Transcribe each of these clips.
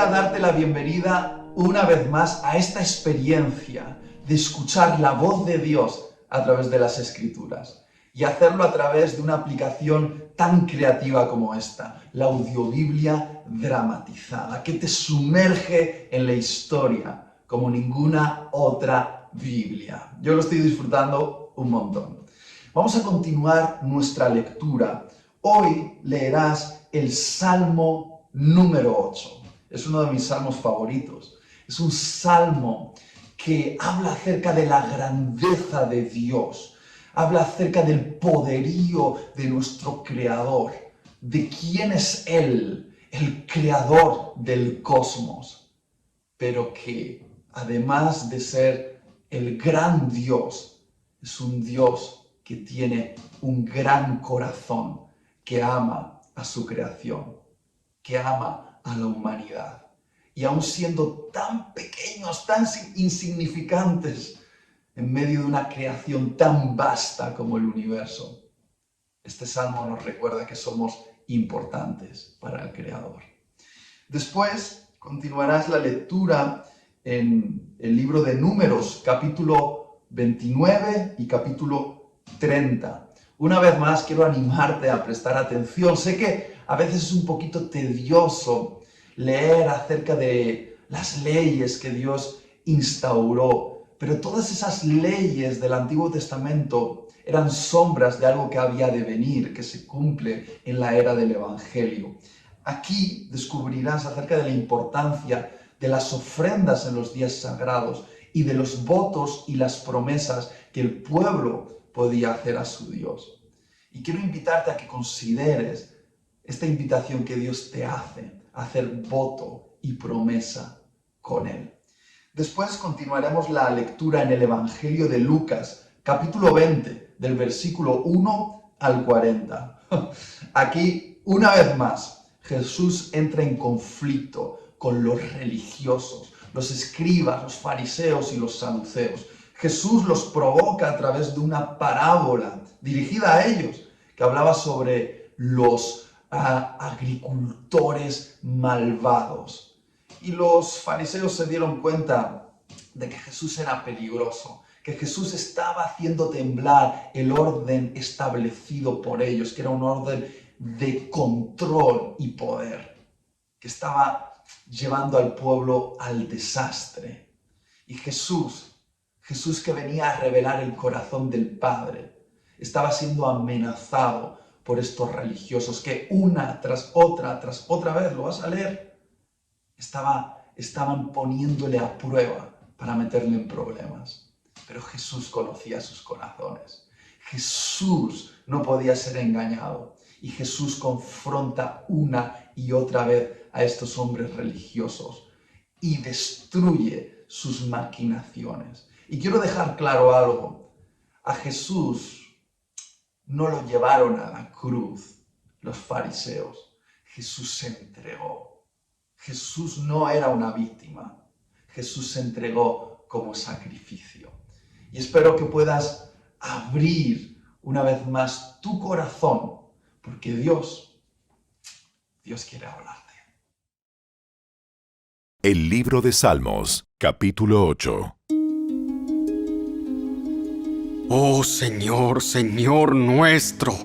quisiera darte la bienvenida una vez más a esta experiencia de escuchar la voz de Dios a través de las Escrituras y hacerlo a través de una aplicación tan creativa como esta, la audiobiblia dramatizada, que te sumerge en la historia como ninguna otra Biblia. Yo lo estoy disfrutando un montón. Vamos a continuar nuestra lectura. Hoy leerás el Salmo número 8. Es uno de mis salmos favoritos. Es un salmo que habla acerca de la grandeza de Dios. Habla acerca del poderío de nuestro Creador, de quién es Él, el Creador del cosmos. Pero que, además de ser el gran Dios, es un Dios que tiene un gran corazón, que ama a su creación, que ama a la humanidad. Y aun siendo tan pequeños, tan insignificantes, en medio de una creación tan vasta como el universo, este salmo nos recuerda que somos importantes para el Creador. Después continuarás la lectura en el libro de Números, capítulo 29 y capítulo 30. Una vez más quiero animarte a prestar atención. Sé que a veces es un poquito tedioso leer acerca de las leyes que Dios instauró, pero todas esas leyes del Antiguo Testamento eran sombras de algo que había de venir, que se cumple en la era del Evangelio. Aquí descubrirás acerca de la importancia de las ofrendas en los días sagrados y de los votos y las promesas que el pueblo podía hacer a su Dios. Y quiero invitarte a que consideres esta invitación que Dios te hace a hacer voto y promesa con Él. Después continuaremos la lectura en el Evangelio de Lucas, capítulo 20, del versículo 1 al 40. Aquí, una vez más, Jesús entra en conflicto con los religiosos, los escribas, los fariseos y los saduceos. Jesús los provoca a través de una parábola dirigida a ellos, que hablaba sobre los agricultores malvados. Y los fariseos se dieron cuenta de que Jesús era peligroso, que Jesús estaba haciendo temblar el orden establecido por ellos, que era un orden de control y poder, que estaba llevando al pueblo al desastre. Y Jesús que venía a revelar el corazón del Padre, estaba siendo amenazado por estos religiosos que una tras otra vez, lo vas a leer, estaban poniéndole a prueba para meterle en problemas. Pero Jesús conocía sus corazones. Jesús no podía ser engañado. Y Jesús confronta una y otra vez a estos hombres religiosos y destruye sus maquinaciones. Y quiero dejar claro algo. A Jesús no lo llevaron a la cruz los fariseos. Jesús se entregó. Jesús no era una víctima. Jesús se entregó como sacrificio. Y espero que puedas abrir una vez más tu corazón, porque Dios quiere hablarte. El libro de Salmos, capítulo 8. Oh Señor, Señor nuestro,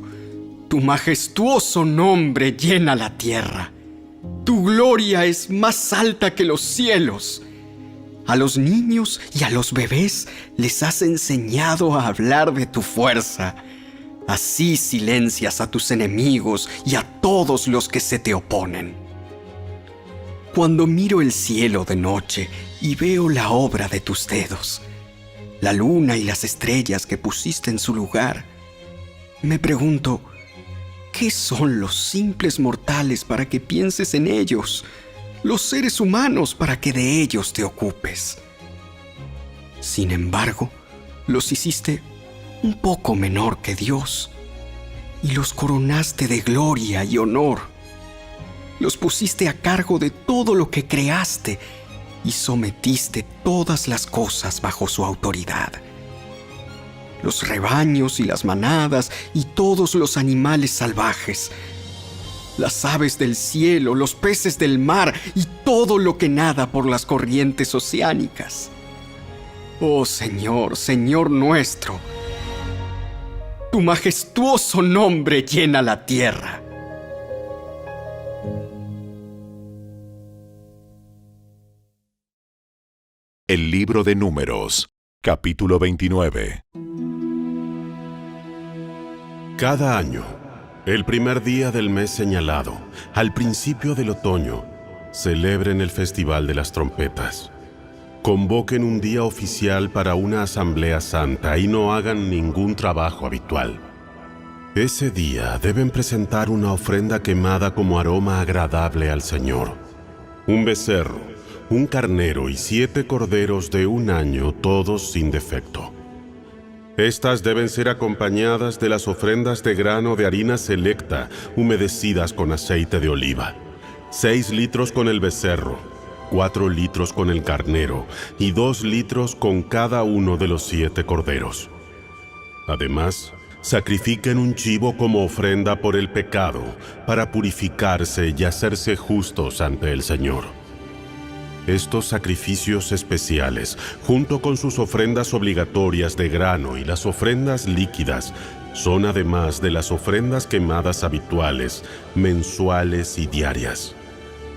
tu majestuoso nombre llena la tierra. Tu gloria es más alta que los cielos. A los niños y a los bebés les has enseñado a hablar de tu fuerza. Así silencias a tus enemigos y a todos los que se te oponen. Cuando miro el cielo de noche y veo la obra de tus dedos, la luna y las estrellas que pusiste en su lugar, me pregunto, ¿qué son los simples mortales para que pienses en ellos? Los seres humanos para que de ellos te ocupes. Sin embargo, los hiciste un poco menor que Dios y los coronaste de gloria y honor. Los pusiste a cargo de todo lo que creaste y sometiste todas las cosas bajo su autoridad. Los rebaños y las manadas y todos los animales salvajes, las aves del cielo, los peces del mar y todo lo que nada por las corrientes oceánicas. Oh Señor, Señor nuestro, tu majestuoso nombre llena la tierra. El libro de Números, capítulo 29. Cada año, el primer día del mes señalado, al principio del otoño, celebren el Festival de las Trompetas. Convoquen un día oficial para una asamblea santa y no hagan ningún trabajo habitual. Ese día deben presentar una ofrenda quemada como aroma agradable al Señor. Un becerro, un carnero y 7 corderos de un año, todos sin defecto. Estas deben ser acompañadas de las ofrendas de grano de harina selecta, humedecidas con aceite de oliva. 6 litros con el becerro, 4 litros con el carnero y 2 litros con cada uno de los 7 corderos. Además, sacrifiquen un chivo como ofrenda por el pecado, para purificarse y hacerse justos ante el Señor. Estos sacrificios especiales, junto con sus ofrendas obligatorias de grano y las ofrendas líquidas, son además de las ofrendas quemadas habituales, mensuales y diarias.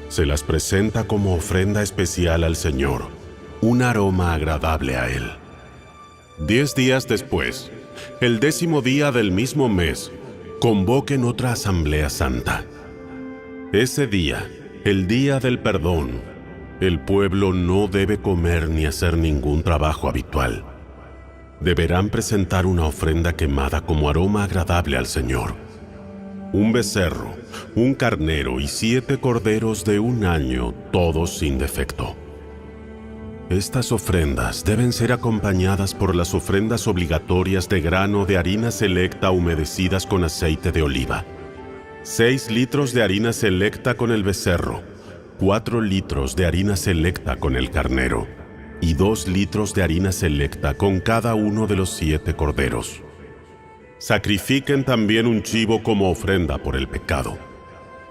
Se las presenta como ofrenda especial al Señor, un aroma agradable a Él. 10 días después, el 10º día del mismo mes, convoquen otra asamblea santa. Ese día, el día del perdón, el pueblo no debe comer ni hacer ningún trabajo habitual. Deberán presentar una ofrenda quemada como aroma agradable al Señor. Un becerro, un carnero y 7 corderos de un año, todos sin defecto. Estas ofrendas deben ser acompañadas por las ofrendas obligatorias de grano de harina selecta humedecidas con aceite de oliva. 6 litros de harina selecta con el becerro, 4 litros de harina selecta con el carnero y 2 litros de harina selecta con cada uno de los 7 corderos. Sacrifiquen también un chivo como ofrenda por el pecado.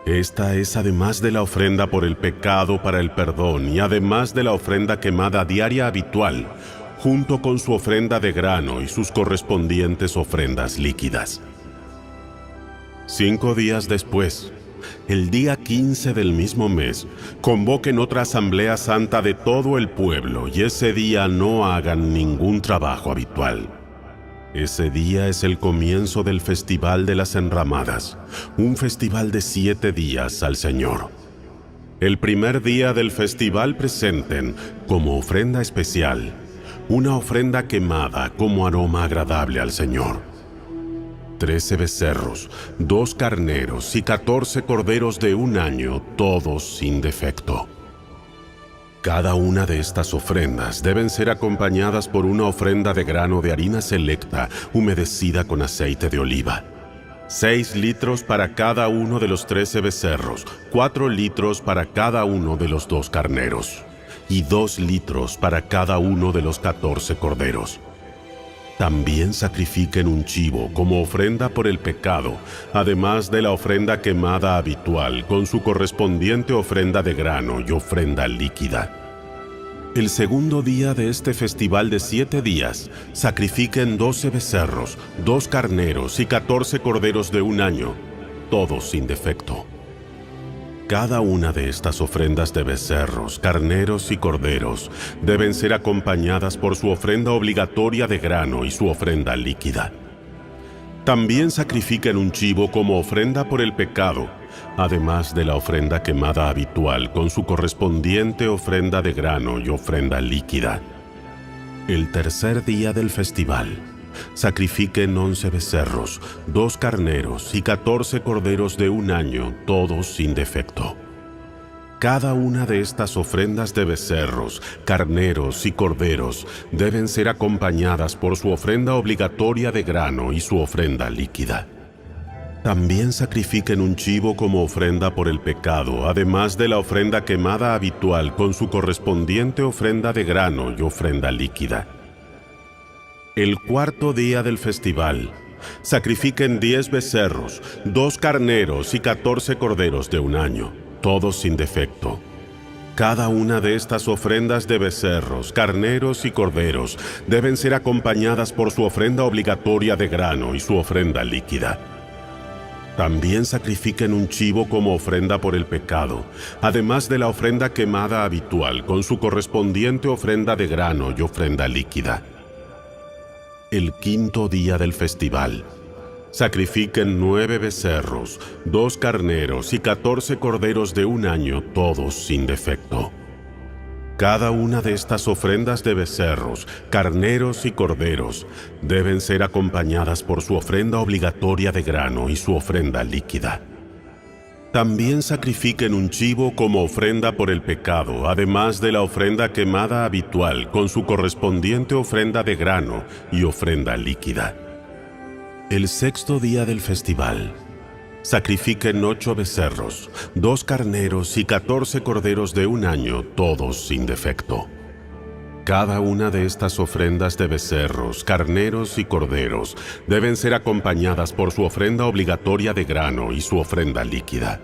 Esta es además de la ofrenda por el pecado para el perdón y además de la ofrenda quemada diaria habitual, junto con su ofrenda de grano y sus correspondientes ofrendas líquidas. 5 días después, el día 15 del mismo mes, convoquen otra asamblea santa de todo el pueblo y ese día no hagan ningún trabajo habitual. Ese día es el comienzo del Festival de las Enramadas, un festival de 7 días al Señor. El primer día del festival presenten, como ofrenda especial, una ofrenda quemada como aroma agradable al Señor. 13 becerros, 2 carneros y 14 corderos de un año, todos sin defecto. Cada una de estas ofrendas deben ser acompañadas por una ofrenda de grano de harina selecta, humedecida con aceite de oliva. 6 litros para cada uno de los 13 becerros, 4 litros para cada uno de los 2 carneros, y 2 litros para cada uno de los 14 corderos. También sacrifiquen un chivo como ofrenda por el pecado, además de la ofrenda quemada habitual con su correspondiente ofrenda de grano y ofrenda líquida. El segundo día de este festival de 7 días, sacrifiquen 12 becerros, 2 carneros y 14 corderos de un año, todos sin defecto. Cada una de estas ofrendas de becerros, carneros y corderos deben ser acompañadas por su ofrenda obligatoria de grano y su ofrenda líquida. También sacrifiquen un chivo como ofrenda por el pecado, además de la ofrenda quemada habitual con su correspondiente ofrenda de grano y ofrenda líquida. El tercer día del festival, sacrifiquen 11 becerros, 2 carneros y 14 corderos de un año, todos sin defecto. Cada una de estas ofrendas de becerros, carneros y corderos deben ser acompañadas por su ofrenda obligatoria de grano y su ofrenda líquida. También sacrifiquen un chivo como ofrenda por el pecado, además de la ofrenda quemada habitual con su correspondiente ofrenda de grano y ofrenda líquida. El cuarto día del festival, sacrifiquen 10 becerros, 2 carneros y 14 corderos de un año, todos sin defecto. Cada una de estas ofrendas de becerros, carneros y corderos deben ser acompañadas por su ofrenda obligatoria de grano y su ofrenda líquida. También sacrifiquen un chivo como ofrenda por el pecado, además de la ofrenda quemada habitual, con su correspondiente ofrenda de grano y ofrenda líquida. El quinto día del festival, sacrifiquen 9 becerros, 2 carneros y 14 corderos de un año, todos sin defecto. Cada una de estas ofrendas de becerros, carneros y corderos deben ser acompañadas por su ofrenda obligatoria de grano y su ofrenda líquida. También sacrifiquen un chivo como ofrenda por el pecado, además de la ofrenda quemada habitual con su correspondiente ofrenda de grano y ofrenda líquida. El sexto día del festival, sacrifiquen 8 becerros, 2 carneros y 14 corderos de un año, todos sin defecto. Cada una de estas ofrendas de becerros, carneros y corderos deben ser acompañadas por su ofrenda obligatoria de grano y su ofrenda líquida.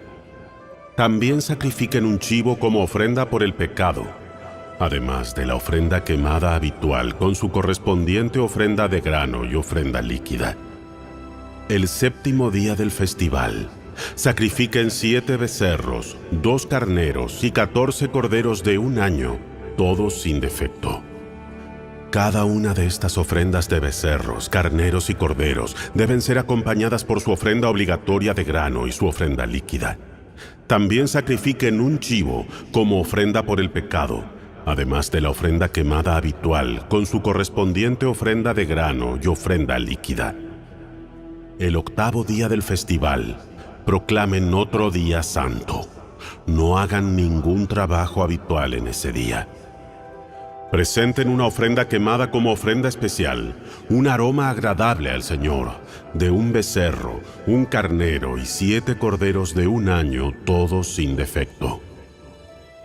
También sacrifiquen un chivo como ofrenda por el pecado, además de la ofrenda quemada habitual con su correspondiente ofrenda de grano y ofrenda líquida. El séptimo día del festival, sacrifiquen 7 becerros, 2 carneros y 14 corderos de un año, todos sin defecto. Cada una de estas ofrendas de becerros, carneros y corderos deben ser acompañadas por su ofrenda obligatoria de grano y su ofrenda líquida. También sacrifiquen un chivo como ofrenda por el pecado, además de la ofrenda quemada habitual con su correspondiente ofrenda de grano y ofrenda líquida. El octavo día del festival, proclamen otro día santo. No hagan ningún trabajo habitual en ese día. Presenten una ofrenda quemada como ofrenda especial, un aroma agradable al Señor, de un becerro, un carnero y 7 corderos de un año, todos sin defecto.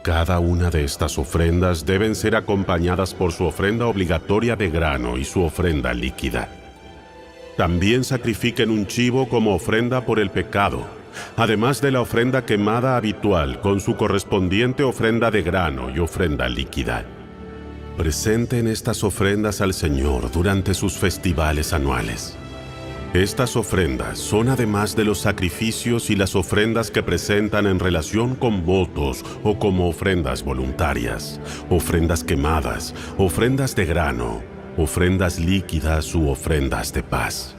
Cada una de estas ofrendas deben ser acompañadas por su ofrenda obligatoria de grano y su ofrenda líquida. También sacrifiquen un chivo como ofrenda por el pecado, además de la ofrenda quemada habitual con su correspondiente ofrenda de grano y ofrenda líquida. Presenten estas ofrendas al Señor durante sus festivales anuales. Estas ofrendas son además de los sacrificios y las ofrendas que presentan en relación con votos o como ofrendas voluntarias, ofrendas quemadas, ofrendas de grano, ofrendas líquidas u ofrendas de paz.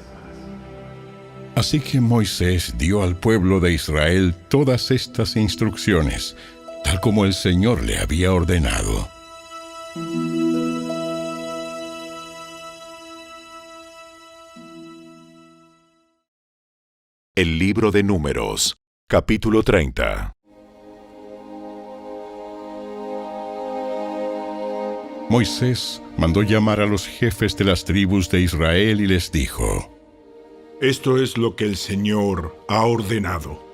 Así que Moisés dio al pueblo de Israel todas estas instrucciones, tal como el Señor le había ordenado. El libro de Números, capítulo 30. Moisés mandó llamar a los jefes de las tribus de Israel y les dijo: Esto es lo que el Señor ha ordenado.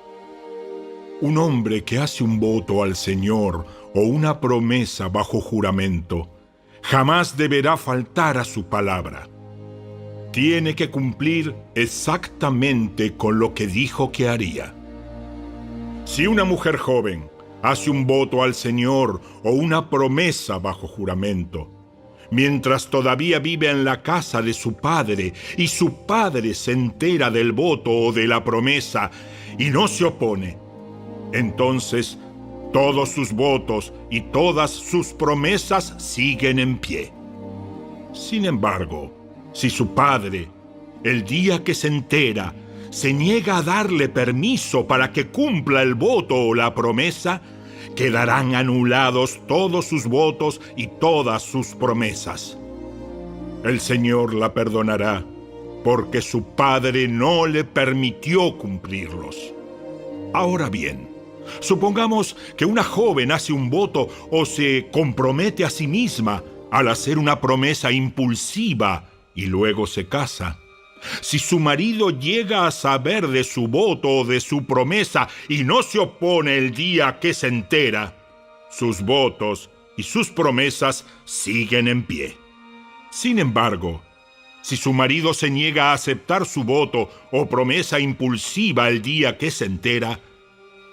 Un hombre que hace un voto al Señor o una promesa bajo juramento jamás deberá faltar a su palabra. Tiene que cumplir exactamente con lo que dijo que haría. Si una mujer joven hace un voto al Señor o una promesa bajo juramento, mientras todavía vive en la casa de su padre y su padre se entera del voto o de la promesa y no se opone, entonces todos sus votos y todas sus promesas siguen en pie. Sin embargo, si su padre, el día que se entera, se niega a darle permiso para que cumpla el voto o la promesa, quedarán anulados todos sus votos y todas sus promesas. El Señor la perdonará, porque su padre no le permitió cumplirlos. Ahora bien, supongamos que una joven hace un voto o se compromete a sí misma al hacer una promesa impulsiva y luego se casa. Si su marido llega a saber de su voto o de su promesa y no se opone el día que se entera, sus votos y sus promesas siguen en pie. Sin embargo, Si su marido se niega a aceptar su voto o promesa impulsiva el día que se entera,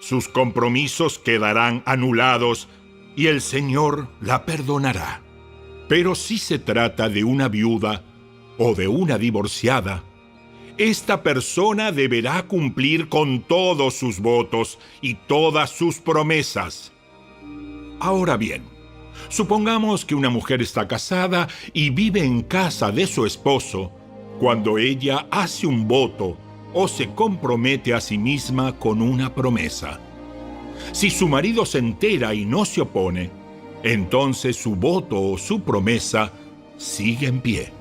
sus compromisos quedarán anulados y el Señor la perdonará. Pero si se trata de una viuda o de una divorciada, esta persona deberá cumplir con todos sus votos y todas sus promesas. Ahora bien, supongamos que una mujer está casada y vive en casa de su esposo cuando ella hace un voto o se compromete a sí misma con una promesa. Si su marido se entera y no se opone, entonces su voto o su promesa sigue en pie.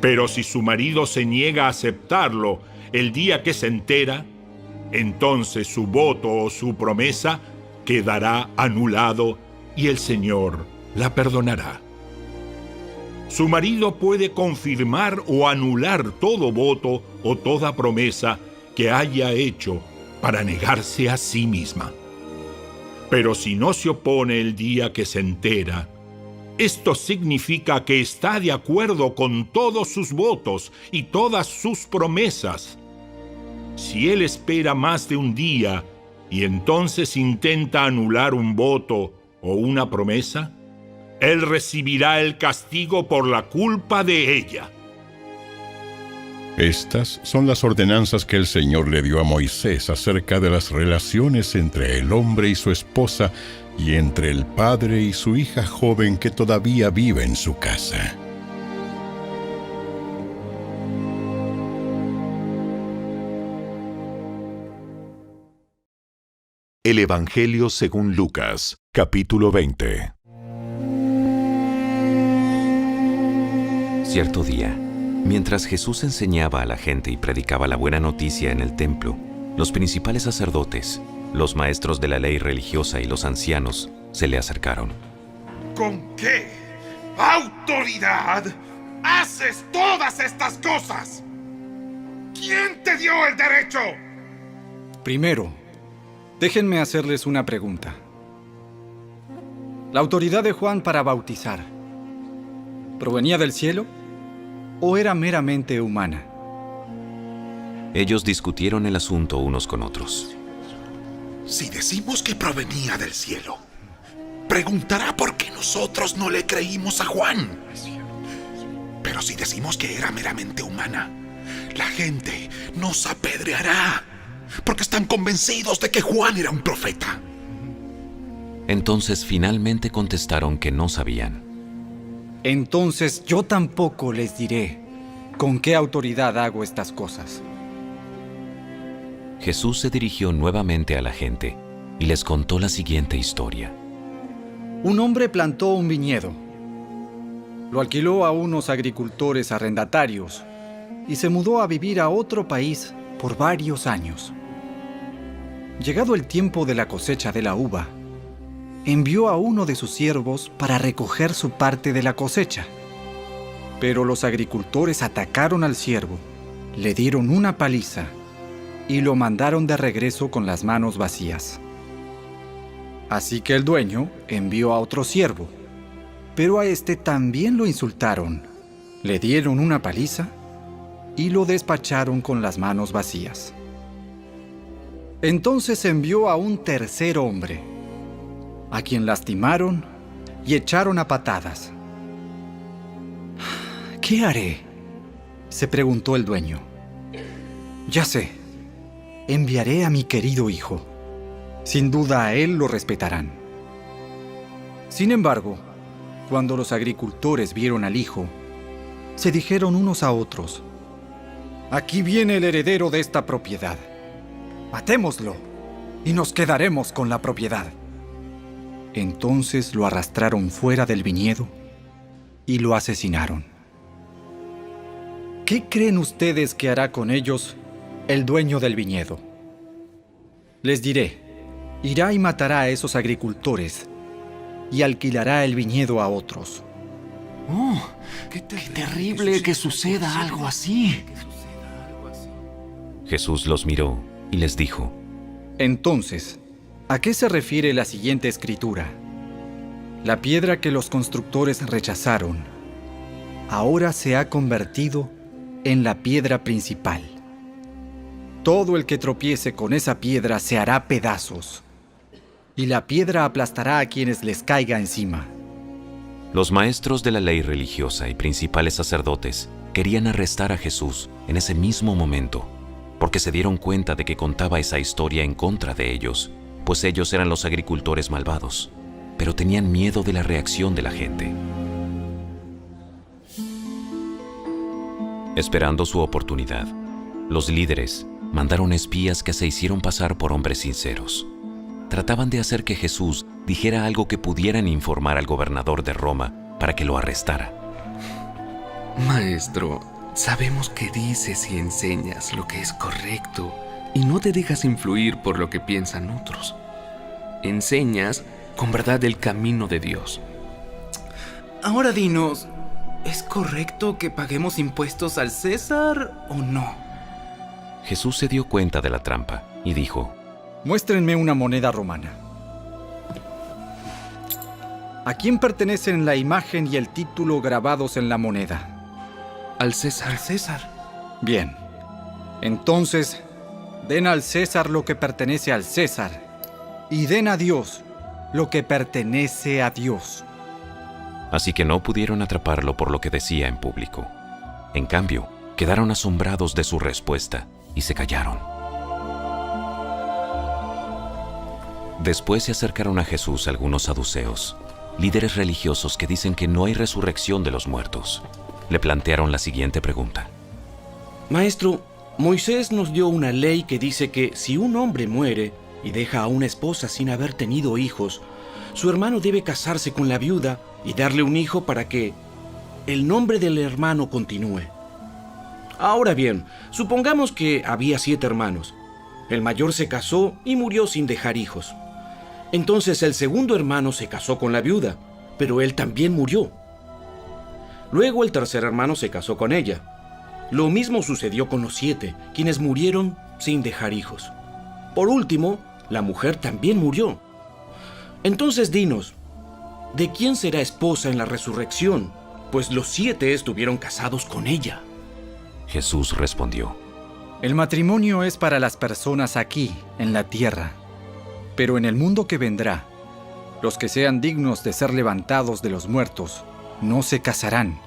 Pero si su marido se niega a aceptarlo el día que se entera, entonces su voto o su promesa quedará anulado y el Señor la perdonará. Su marido puede confirmar o anular todo voto o toda promesa que haya hecho para negarse a sí misma. Pero si no se opone el día que se entera, esto significa que está de acuerdo con todos sus votos y todas sus promesas. Si él espera más de un día y entonces intenta anular un voto o una promesa, él recibirá el castigo por la culpa de ella. Estas son las ordenanzas que el Señor le dio a Moisés acerca de las relaciones entre el hombre y su esposa y entre el padre y su hija joven que todavía vive en su casa. El Evangelio según Lucas, capítulo 20. Cierto día, mientras Jesús enseñaba a la gente y predicaba la buena noticia en el templo, los principales sacerdotes, los maestros de la ley religiosa y los ancianos se le acercaron. ¿Con qué autoridad haces todas estas cosas? ¿Quién te dio el derecho? Primero, déjenme hacerles una pregunta. ¿La autoridad de Juan para bautizar provenía del cielo o era meramente humana? Ellos discutieron el asunto unos con otros. Si decimos que provenía del cielo, preguntará por qué nosotros no le creímos a Juan. Pero si decimos que era meramente humana, la gente nos apedreará, porque están convencidos de que Juan era un profeta. Entonces finalmente contestaron que no sabían. Entonces yo tampoco les diré con qué autoridad hago estas cosas. Jesús se dirigió nuevamente a la gente y les contó la siguiente historia. Un hombre plantó un viñedo, lo alquiló a unos agricultores arrendatarios y se mudó a vivir a otro país por varios años. Llegado el tiempo de la cosecha de la uva, envió a uno de sus siervos para recoger su parte de la cosecha. Pero los agricultores atacaron al siervo, le dieron una paliza y lo mandaron de regreso con las manos vacías. Así que el dueño envió a otro siervo, pero a este también lo insultaron, le dieron una paliza y lo despacharon con las manos vacías. Entonces envió a un tercer hombre, a quien lastimaron y echaron a patadas. ¿Qué haré?, se preguntó el dueño. Ya sé, enviaré a mi querido hijo. Sin duda a él lo respetarán. Sin embargo, cuando los agricultores vieron al hijo, se dijeron unos a otros: aquí viene el heredero de esta propiedad. Matémoslo y nos quedaremos con la propiedad. Entonces lo arrastraron fuera del viñedo y lo asesinaron. ¿Qué creen ustedes que hará con ellos el dueño del viñedo? Les diré, irá y matará a esos agricultores y alquilará el viñedo a otros. ¡Oh! ¡Qué terrible que suceda algo así! Jesús los miró y les dijo: Entonces, ¿a qué se refiere la siguiente escritura? La piedra que los constructores rechazaron ahora se ha convertido en la piedra principal. Todo el que tropiece con esa piedra se hará pedazos, y la piedra aplastará a quienes les caiga encima. Los maestros de la ley religiosa y principales sacerdotes querían arrestar a Jesús en ese mismo momento, porque se dieron cuenta de que contaba esa historia en contra de ellos, pues ellos eran los agricultores malvados, pero tenían miedo de la reacción de la gente. Esperando su oportunidad, los líderes mandaron espías que se hicieron pasar por hombres sinceros. Trataban de hacer que Jesús dijera algo que pudieran informar al gobernador de Roma para que lo arrestara. Maestro, sabemos que dices y enseñas lo que es correcto y no te dejas influir por lo que piensan otros. Enseñas con verdad el camino de Dios. Ahora dinos, ¿es correcto que paguemos impuestos al César o no? Jesús se dio cuenta de la trampa y dijo: Muéstrenme una moneda romana. ¿A quién pertenecen la imagen y el título grabados en la moneda? Al César. Al César. Bien. Entonces, den al César lo que pertenece al César, y den a Dios lo que pertenece a Dios. Así que no pudieron atraparlo por lo que decía en público. En cambio, quedaron asombrados de su respuesta y se callaron. Después se acercaron a Jesús algunos saduceos, líderes religiosos que dicen que no hay resurrección de los muertos. Le plantearon la siguiente pregunta: Maestro, Moisés nos dio una ley que dice que si un hombre muere y deja a una esposa sin haber tenido hijos, su hermano debe casarse con la viuda y darle un hijo para que el nombre del hermano continúe. Ahora bien, supongamos que había 7 hermanos. El mayor se casó y murió sin dejar hijos. Entonces el segundo hermano se casó con la viuda, pero él también murió. Luego el tercer hermano se casó con ella. Lo mismo sucedió con los 7, quienes murieron sin dejar hijos. Por último, la mujer también murió. Entonces dinos, ¿de quién será esposa en la resurrección? Pues los 7 estuvieron casados con ella. Jesús respondió: El matrimonio es para las personas aquí, en la tierra. Pero en el mundo que vendrá, los que sean dignos de ser levantados de los muertos no se casarán,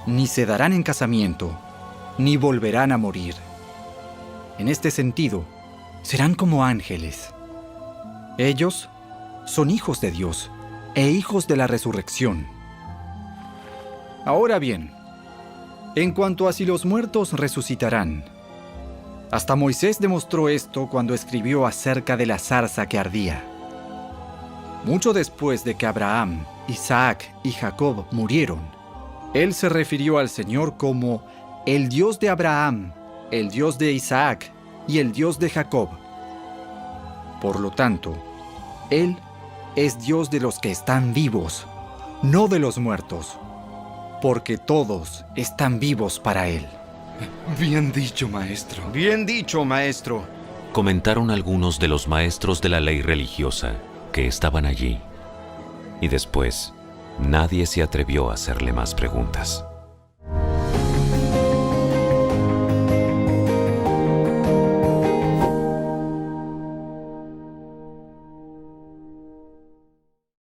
ni se darán en casamiento, ni volverán a morir. En este sentido, serán como ángeles. Ellos son hijos de Dios e hijos de la resurrección. Ahora bien, en cuanto a si los muertos resucitarán, hasta Moisés demostró esto cuando escribió acerca de la zarza que ardía. Mucho después de que Abraham, Isaac y Jacob murieron, él se refirió al Señor como el Dios de Abraham, el Dios de Isaac y el Dios de Jacob. Por lo tanto, Él es Dios de los que están vivos, no de los muertos, porque todos están vivos para Él. Bien dicho, maestro. Bien dicho, maestro. Comentaron algunos de los maestros de la ley religiosa que estaban allí. Y después, nadie se atrevió a hacerle más preguntas.